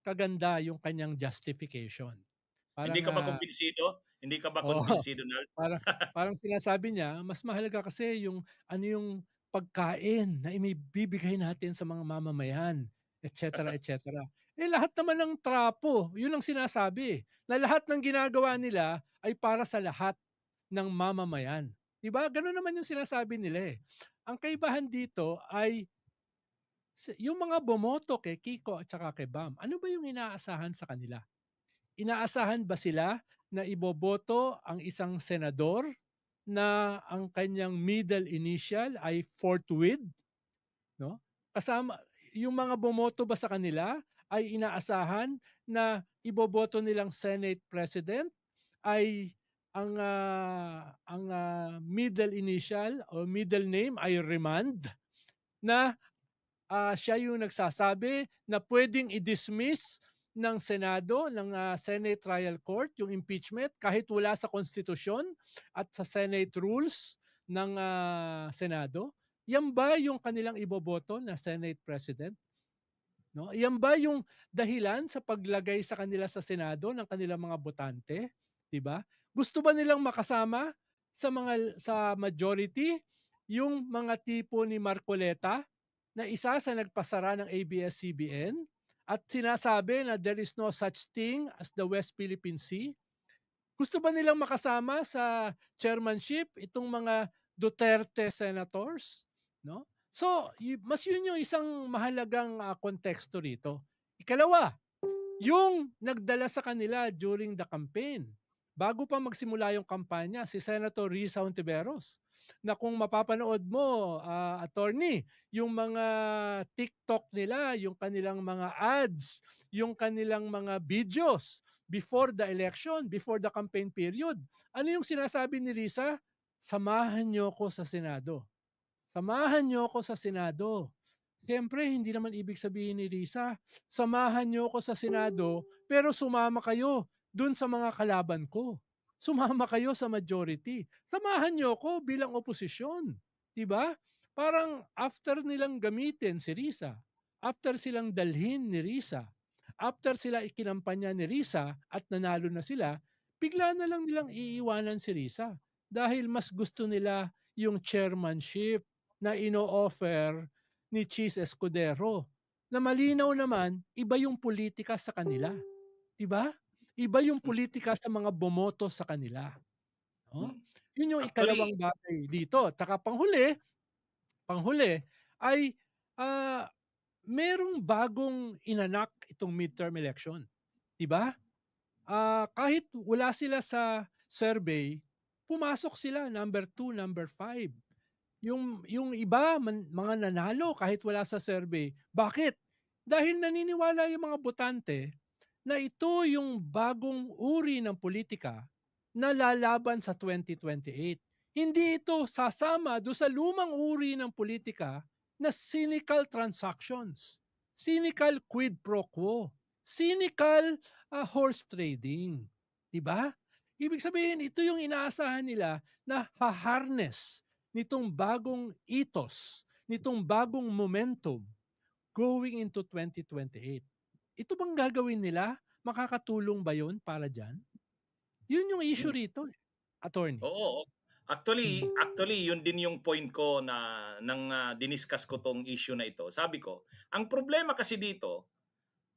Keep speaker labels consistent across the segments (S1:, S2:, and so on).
S1: kaganda yung kanyang justification.
S2: Hindi
S1: Parang,
S2: ka ba kumbinsido? Hindi ka ba
S1: oo,
S2: kumbinsido, Nal?
S1: parang parang sinasabi niya mas mahalaga kasi yung ano yung pagkain na ibibigay natin sa mga mamamayan, et cetera, et cetera. Eh, lahat naman ng trapo, yun ang sinasabi, na lahat ng ginagawa nila ay para sa lahat ng mamamayan. 'Di ba? Gano'n naman yung sinasabi nila, eh. Ang kaibahan dito ay yung mga bumoto kay Kiko at saka kay Bam, ano ba yung inaasahan sa kanila? Inaasahan ba sila na iboboto ang isang senador na ang kanyang middle initial ay forthwith, 'no? Kasama yung mga bumoto ba sa kanila ay inaasahan na iboboto nilang Senate President ay ang middle initial o middle name ay Remand na siya yung nagsasabi na puwedeng i-dismiss ng Senado, ng Senate Trial Court yung impeachment kahit wala sa konstitusyon at sa Senate rules ng Senado? Yan ba yung kanilang iboboto na Senate President? No? Yan ba yung dahilan sa paglagay sa kanila sa Senado ng kanilang mga botante? 'Di ba? Gusto ba nilang makasama sa majority yung mga tipo ni Marcoleta na isa sa nagpasara ng ABS-CBN at sinasabi na there is no such thing as the West Philippine Sea? Gusto ba nilang makasama sa chairmanship itong mga Duterte senators, no? So, mas yun yung isang mahalagang konteksto rito. Ikalawa, yung nagdala sa kanila during the campaign, bago pa magsimula yung kampanya, si Senator Risa Hontiveros, na kung mapapanood mo, attorney, yung mga TikTok nila, yung kanilang mga ads, yung kanilang mga videos before the election, before the campaign period. Ano yung sinasabi ni Risa? Samahan niyo ko sa Senado. Samahan niyo ko sa Senado. Siyempre, hindi naman ibig sabihin ni Risa, samahan niyo ko sa Senado, pero sumama kayo dun sa mga kalaban ko. Sumama kayo sa majority. Samahan niyo ko bilang oposisyon. 'Di ba? Parang after nilang gamitin si Risa, after silang dalhin ni Risa, after sila ikinampanya ni Risa at nanalo na sila, bigla na lang nilang iiwanan si Risa dahil mas gusto nila yung chairmanship na ino-offer ni Cheese Escudero na malinaw naman iba yung politika sa kanila, 'di ba? Iba yung politika sa mga bumoto sa kanila, 'no?
S2: Hmm.
S1: Yun yung
S2: Actually,
S1: ikalawang bagay dito. Tsaka panghuli ay ah, merong bagong inanak itong midterm election, 'di ba? Kahit wala sila sa survey, pumasok sila number 2, number 5. Yung iba mga nanalo kahit wala sa survey. Bakit? Dahil naniniwala yung mga botante na ito yung bagong uri ng politika na lalaban sa 2028. Hindi ito sasama do sa lumang uri ng politika na cynical transactions, cynical quid pro quo, cynical horse trading. 'Di ba? Ibig sabihin, ito yung inaasahan nila na ha-harness nitong bagong ethos, nitong bagong momentum going into 2028. Ito bang gagawin nila? Makakatulong ba yun para dyan? Yun yung issue
S2: hmm,
S1: rito, attorney.
S2: oo.
S1: Hmm.
S2: Actually, yun din yung point ko na nang diniscuss ko 'tong issue na ito. Sabi ko, ang problema kasi dito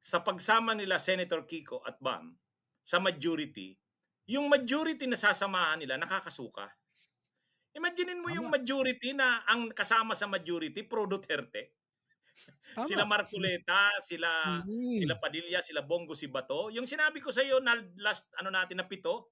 S2: sa pagsama nila Senator Kiko at Bam sa majority, yung majority na sasamahan nila nakakasuka. Imaginein mo yung
S1: Tama,
S2: majority na ang kasama sa majority pro Duterte. Sila
S1: tama.
S2: Marcoleta, sila
S1: Mm.
S2: Padilla, sila Bongo, si Bato. Yung sinabi ko sa iyo na last ano natin na 7,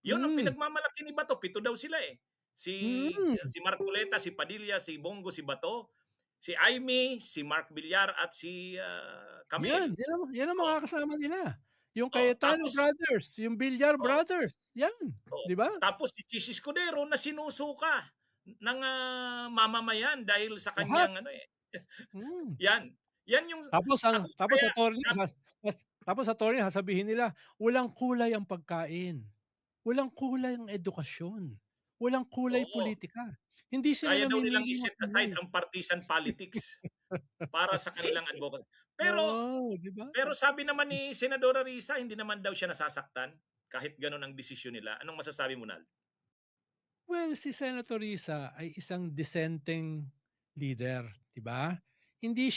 S2: yun ang
S1: Mm.
S2: pinagmamalaki ni Bato, 7 daw sila eh.
S1: Mm.
S2: Si Marcoleta, si Padilla, si Bongo, si Bato, si Aimee, si Mark Villar at si
S1: Yan,
S2: Camille.
S1: yan ang
S2: Oh,
S1: mga kasama nila. Yung
S2: oh,
S1: Cayetano
S2: tapos
S1: brothers, yung Villar
S2: oh,
S1: brothers, yan.
S2: oh,
S1: 'Di ba?
S2: tapos si Chis Escudero na sinusuka ng mamamayan dahil sa
S1: Lahat.
S2: kanyang ano eh.
S1: Mm.
S2: Yan. Yan yung
S1: Tapos
S2: ako
S1: ang tapos
S2: kaya
S1: attorney tapos attorney sasabihin nila, walang kulay ang pagkain, walang kulay ang edukasyon, walang kulay
S2: oo.
S1: politika. Hindi sila
S2: Kaya daw nilang
S1: namimili ng
S2: i-set aside
S1: kulay.
S2: ang partisan politics. para sa kanilang advocacy. Pero
S1: Oo, 'di ba?
S2: pero sabi naman ni Senadora Risa, hindi naman daw siya nasasaktan kahit gano'n ang desisyon nila. Anong masasabi mo, Nal?
S1: Well, si Senator Risa ay isang dissenting leader, 'di ba? Hindi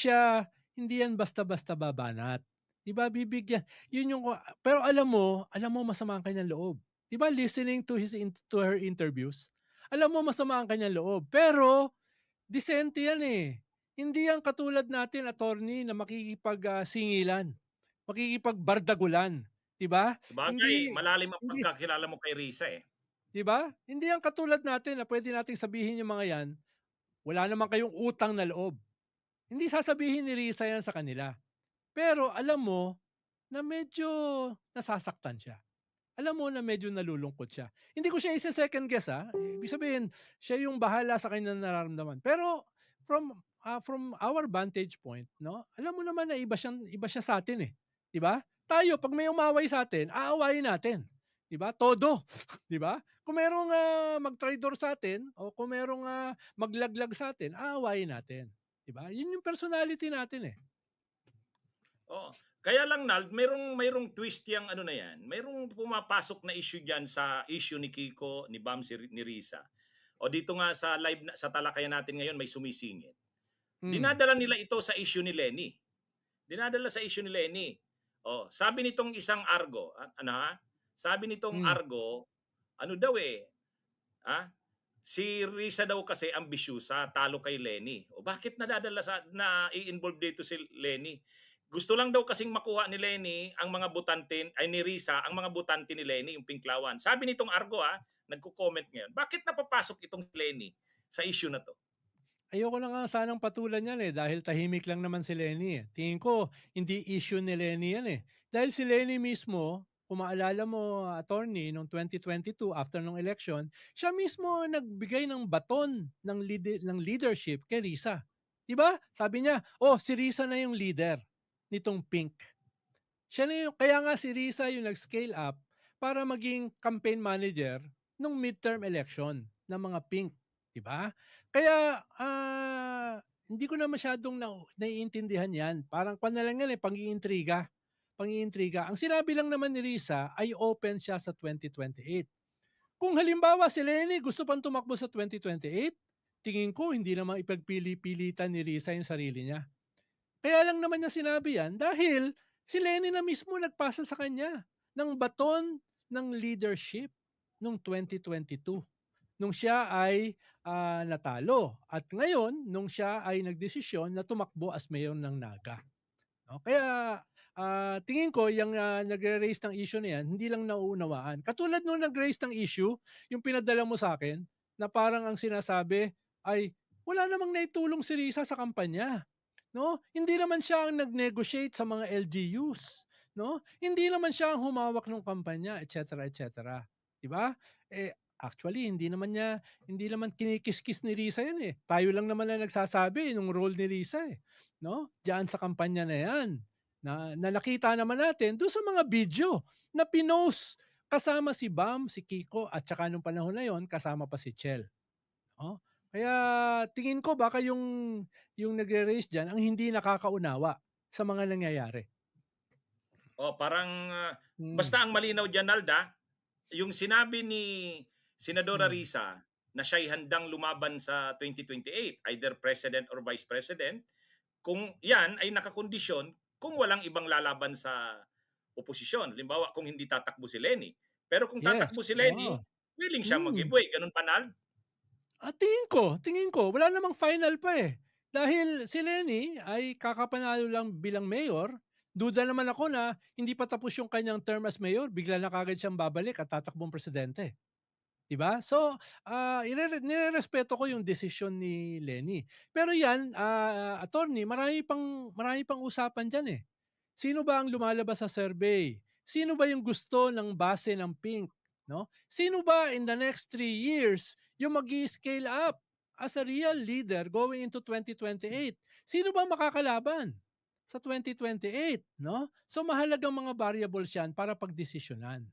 S1: yan basta-basta babanat. 'Di ba bibigyan, yun yung pero alam mo masama ang kanyang loob. 'Di ba listening to to her interviews, alam mo masama ang kanyang loob. Pero disente yan eh. Hindi yan katulad natin, attorney, na singilan, makikipagbardagulan, 'di ba?
S2: Sabagay,
S1: Hindi
S2: malalim ang
S1: hindi
S2: pagkakilala mo kay Risa, eh.
S1: 'Di ba? Hindi yan katulad natin na pwede nating sabihin yung mga yan, wala naman kayong utang na loob. Hindi sasabihin ni Risa yan sa kanila. Pero alam mo na medyo nasasaktan siya. Alam mo na medyo nalulungkot siya. Hindi ko siya isa-second guess, Ibig sabihin, siya yung bahala sa kanyang nararamdaman. Pero from our vantage point, no? Alam mo naman na iba siya sa atin eh. 'Di ba? Tayo pag may umaway sa atin, aawayin natin. 'Di ba? Todo, 'di ba? Kung merong mag-traitor sa atin o kung merong maglaglag sa atin, aawayin natin. 'Di ba? Yun yung personality natin eh.
S2: Oo. Kaya lang, Nal, mayroong twist yang ano na yan. Mayroong pumapasok na issue diyan sa issue ni Kiko, ni Bam, ni Risa. O dito nga sa live sa talakayan natin ngayon may sumisingit. Dinadala nila ito sa issue ni Lenny. Dinadala sa issue ni Lenny. Oh, sabi nitong isang Argo, Sabi nitong Argo, ano daw si Risa daw kasi ambisyusa, talo kay Lenny. O bakit na i-involve dito si Lenny? Gusto lang daw kasing makuha ni Lenny ang mga butante, ay ni Risa, ang mga butante ni Lenny, yung Pinklawan. Sabi nitong Argo, nagko-comment ngayon, bakit napapasok itong Lenny sa issue na to?
S1: Ayoko na nga sanang patulan yan dahil tahimik lang naman si Lenny. Tingin ko, hindi issue ni Lenny yan Dahil si Lenny mismo, kung maalala mo, attorney, noong 2022 after ng election, siya mismo nagbigay ng baton ng leadership kay Risa. Diba? Sabi niya, si Risa na yung leader nitong Pink. Kaya nga si Risa yung nag-scale up para maging campaign manager ng midterm election ng mga Pink. Diba? Kaya hindi ko na masyadong naiintindihan yan. Parang na lang yan pang-iintriga. Ang sinabi lang naman ni Risa ay open siya sa 2028. Kung halimbawa si Lenny gusto pang tumakbo sa 2028, tingin ko hindi naman ipagpili-pilitan ni Risa yung sarili niya. Kaya lang naman niya sinabi yan dahil si Lenny na mismo nagpasa sa kanya ng baton ng leadership noong 2022. Nung siya ay natalo. At ngayon, nung siya ay nagdesisyon na tumakbo as mayor ng Naga. No? Kaya tingin ko yung nagre-raise ng issue na yan, hindi lang nauunawaan. Katulad nung nag-raise ng issue, yung pinadala mo sa akin, na parang ang sinasabi ay wala namang naitulong si Risa sa kampanya. No? Hindi naman siya ang nag-negotiate sa mga LGUs. No? Hindi naman siya ang humawak ng kampanya, etc. etc. Diba? Actually, hindi naman kinikis-kis ni Risa yan Tayo lang naman na nagsasabi nung role ni Risa No? Diyan sa kampanya na yan. Na nakita naman natin doon sa mga video na pinost kasama si Bam, si Kiko, at saka nung panahon na yon kasama pa si Chel. No? Kaya tingin ko baka yung nagre-raise dyan ang hindi nakakaunawa sa mga nangyayari.
S2: Parang basta ang malinaw dyan, Nalda, yung sinabi ni Senadora Risa na siya'y handang lumaban sa 2028, either president or vice president, kung yan ay nakakondisyon kung walang ibang lalaban sa oposisyon. Halimbawa, kung hindi tatakbo si Lenny. Pero kung tatakbo si Lenny, willing siya mag-give way. Ganun pa, Nal?
S1: Tingin ko. Wala namang final pa Dahil si Lenny ay kakapanalo lang bilang mayor, duda naman ako na hindi pa tapos yung kanyang term as mayor, bigla na kagad siyang babalik at tatakbong presidente. Diba? So, nirerespeto ko yung desisyon ni Lenny. Pero yan, attorney, marami pang usapan dyan Sino ba ang lumalabas sa survey? Sino ba yung gusto ng base ng Pink? No? Sino ba in the next 3 years yung mag-i-scale up as a real leader going into 2028? Sino ba makakalaban sa 2028? No? So, mahalagang mga variables yan para pagdesisyonan.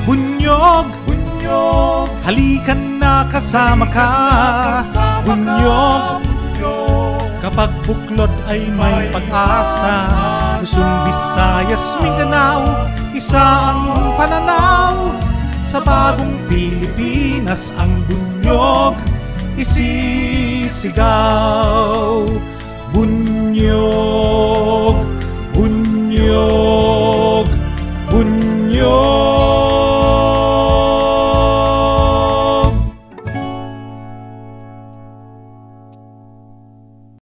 S3: Bunyog, halikan na kasama ka. Bunyog, pagbuklod ay may pag-asa. Luzon, Visayas, Mindanao, isa ang pananaw. Sa bagong Pilipinas ang bunyog isisigaw. Bunyog